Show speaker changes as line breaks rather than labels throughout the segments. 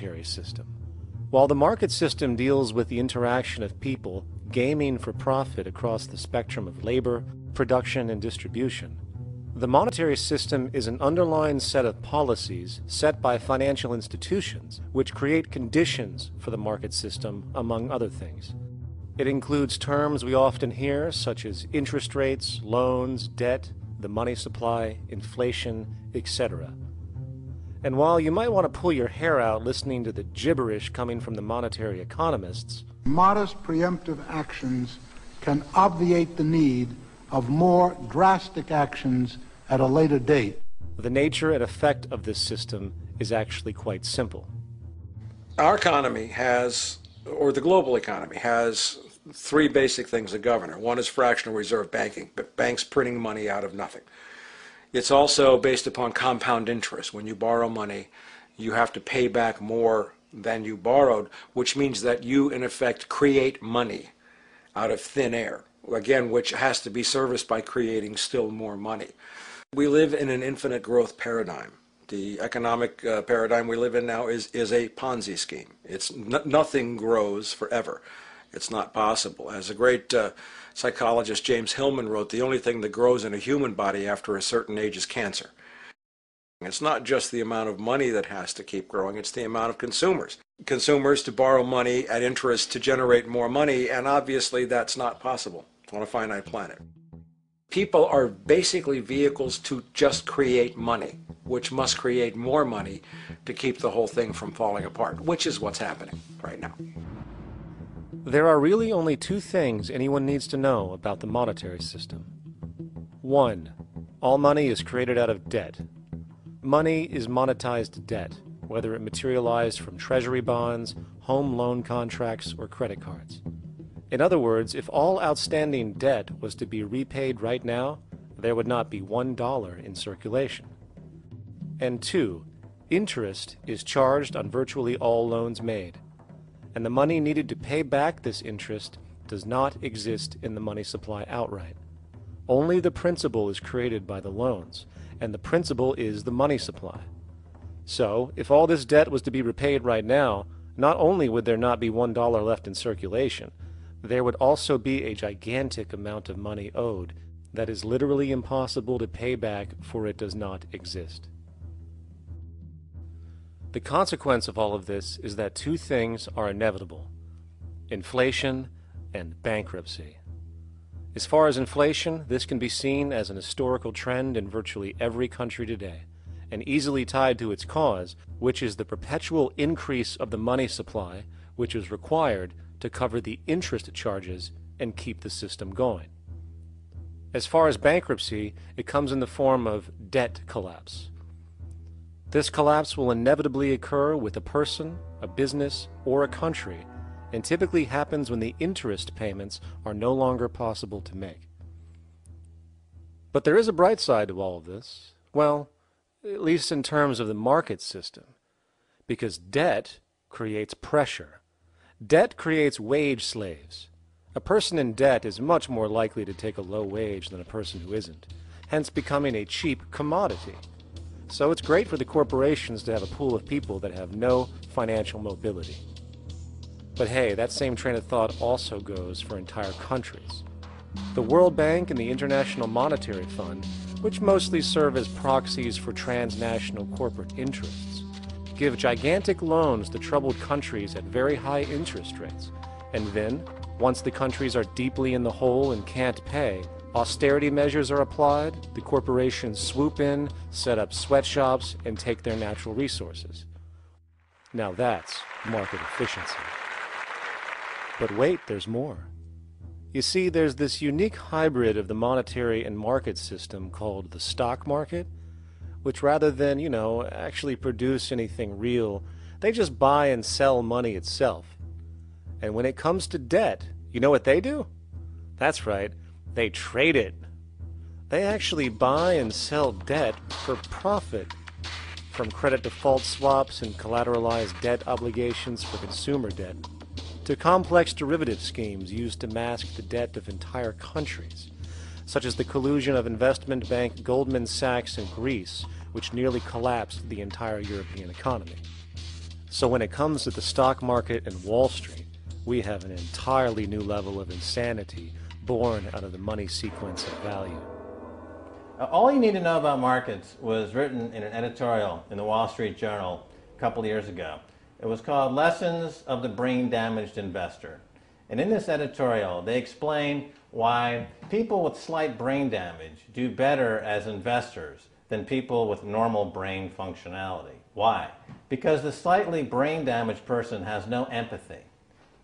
monetary system. While the market system deals with the interaction of people gaming for profit across the spectrum of labor, production, and distribution, the monetary system is an underlying set of policies set by financial institutions which create conditions for the market system, among other things. It includes terms we often hear, such as interest rates, loans, debt, the money supply, inflation, etc. And while you might want to pull your hair out listening to the gibberish coming from the monetary economists,
modest preemptive actions can obviate the need of more drastic actions at a later date.
The nature and effect of this system is actually quite simple.
Our economy has, or the global economy has, three basic things that govern it. One is fractional reserve banking, but banks printing money out of nothing. It's also based upon compound interest. When you borrow money, you have to pay back more than you borrowed, which means that you, in effect, create money out of thin air, again, which has to be serviced by creating still more money. We live in an infinite growth paradigm. The economic paradigm we live in now is a Ponzi scheme. It's nothing grows forever. It's not possible. As a great psychologist James Hillman wrote, the only thing that grows in a human body after a certain age is cancer. It's not just the amount of money that has to keep growing, it's the amount of consumers. Consumers to borrow money at interest to generate more money, and obviously that's not possible on a finite planet. People are basically vehicles to just create money, which must create more money to keep the whole thing from falling apart, which is what's happening right now.
There are really only two things anyone needs to know about the monetary system. 1. All money is created out of debt. Money is monetized debt, whether it materialized from treasury bonds, home loan contracts, or credit cards. In other words, if all outstanding debt was to be repaid right now, there would not be $1 in circulation. And 2, interest is charged on virtually all loans made, and the money needed to pay back this interest does not exist in the money supply outright. Only the principal is created by the loans, and the principal is the money supply. So, if all this debt was to be repaid right now, not only would there not be $1 left in circulation, there would also be a gigantic amount of money owed that is literally impossible to pay back, for it does not exist. The consequence of all of this is that two things are inevitable: inflation and bankruptcy. As far as inflation, this can be seen as an historical trend in virtually every country today, and easily tied to its cause, which is the perpetual increase of the money supply, which is required to cover the interest charges and keep the system going. As far as bankruptcy, it comes in the form of debt collapse. This collapse will inevitably occur with a person, a business, or a country, and typically happens when the interest payments are no longer possible to make. But there is a bright side to all of this. Well, at least in terms of the market system, because debt creates pressure. Debt creates wage slaves. A person in debt is much more likely to take a low wage than a person who isn't, hence becoming a cheap commodity. So it's great for the corporations to have a pool of people that have no financial mobility. But hey, that same train of thought also goes for entire countries. The World Bank and the International Monetary Fund, which mostly serve as proxies for transnational corporate interests, give gigantic loans to troubled countries at very high interest rates, and then, once the countries are deeply in the hole and can't pay, austerity measures are applied, the corporations swoop in, set up sweatshops, and take their natural resources. Now that's market efficiency. But wait, there's more. You see, there's this unique hybrid of the monetary and market system called the stock market, which rather than, actually produce anything real, they just buy and sell money itself. And when it comes to debt, you know what they do? That's right, they trade it. They actually buy and sell debt for profit, from credit default swaps and collateralized debt obligations for consumer debt, to complex derivative schemes used to mask the debt of entire countries, such as the collusion of investment bank Goldman Sachs in Greece, which nearly collapsed the entire European economy. So when it comes to the stock market and Wall Street, we have an entirely new level of insanity born out of the money sequence of value.
All you need to know about markets was written in an editorial in the Wall Street Journal a couple of years ago. It was called Lessons of the Brain-Damaged Investor. And in this editorial, they explain why people with slight brain damage do better as investors than people with normal brain functionality. Why? Because the slightly brain damaged person has no empathy.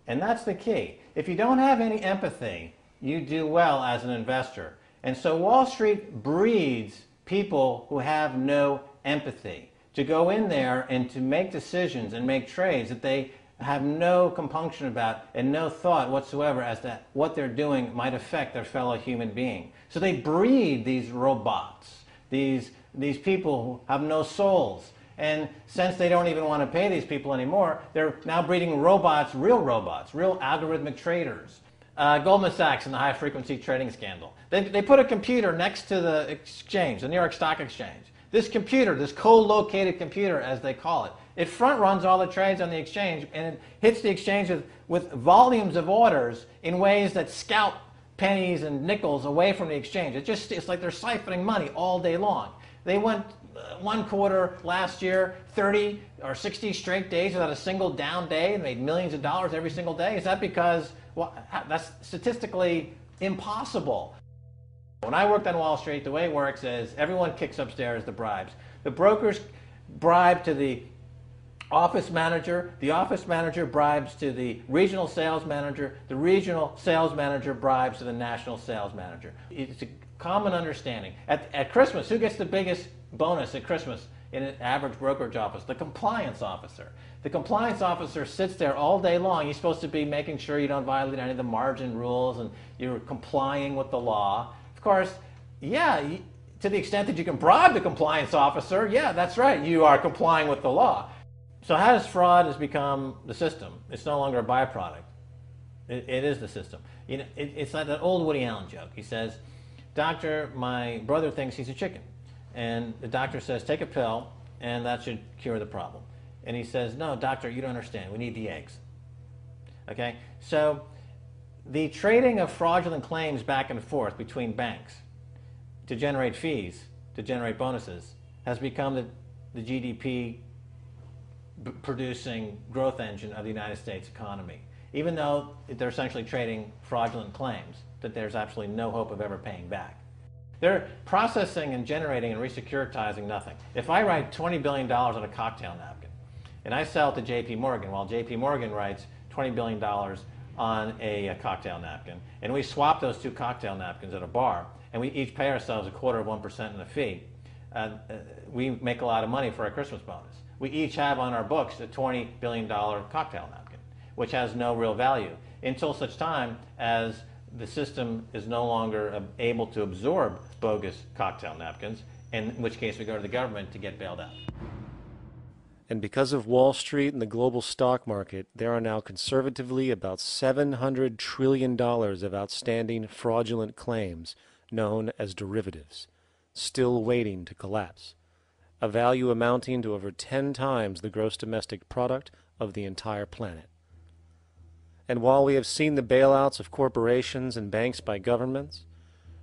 And that's the key. If you don't have any empathy, you do well as an investor. And so Wall Street breeds people who have no empathy to go in there and to make decisions and make trades that they have no compunction about and no thought whatsoever as to what they're doing might affect their fellow human being. So they breed these robots, these people who have no souls. And since they don't even want to pay these people anymore, they're now breeding robots, real algorithmic traders. Goldman Sachs in the high-frequency trading scandal. They put a computer next to the exchange, the New York Stock Exchange. This computer, this co-located computer as they call it, it front runs all the trades on the exchange, and it hits the exchange with volumes of orders in ways that scalp pennies and nickels away from the exchange. It's like they're siphoning money all day long. They went one quarter last year, 30 or 60 straight days without a single down day and made millions of dollars every single day. Is that because, well, that's statistically impossible. When I worked on Wall Street, the way it works is everyone kicks upstairs the bribes. The brokers bribe to the office manager bribes to the regional sales manager bribes to the national sales manager. It's a common understanding. At Christmas, who gets the biggest bonus at Christmas in an average brokerage office? The compliance officer. The compliance officer sits there all day long. He's supposed to be making sure you don't violate any of the margin rules and you're complying with the law. Of course, yeah, to the extent that you can bribe the compliance officer, yeah, that's right, you are complying with the law. So how does fraud has become the system? It's no longer a byproduct. It is the system. You know, it's like that old Woody Allen joke. He says, "Doctor, my brother thinks he's a chicken." And the doctor says, "Take a pill, and that should cure the problem." And he says, "No, doctor, you don't understand. We need the eggs." Okay? So the trading of fraudulent claims back and forth between banks to generate fees, to generate bonuses, has become the GDP producing growth engine of the United States economy. Even though they're essentially trading fraudulent claims that there's absolutely no hope of ever paying back. They're processing and generating and resecuritizing nothing. If I write $20 billion on a cocktail napkin and I sell it to JP Morgan, while JP Morgan writes $20 billion on a cocktail napkin, and we swap those two cocktail napkins at a bar, and we each pay ourselves 1/4% in a fee, we make a lot of money for our Christmas bonus. We each have on our books a $20 billion cocktail napkin, which has no real value until such time as the system is no longer able to absorb bogus cocktail napkins, in which case we go to the government to get bailed out.
And because of Wall Street and the global stock market, there are now conservatively about $700 trillion of outstanding fraudulent claims known as derivatives, still waiting to collapse, a value amounting to over 10 times the gross domestic product of the entire planet. And while we have seen the bailouts of corporations and banks by governments,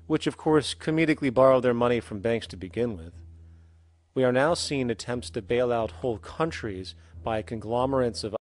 which of course comedically borrow their money from banks to begin with, we are now seeing attempts to bail out whole countries by conglomerates of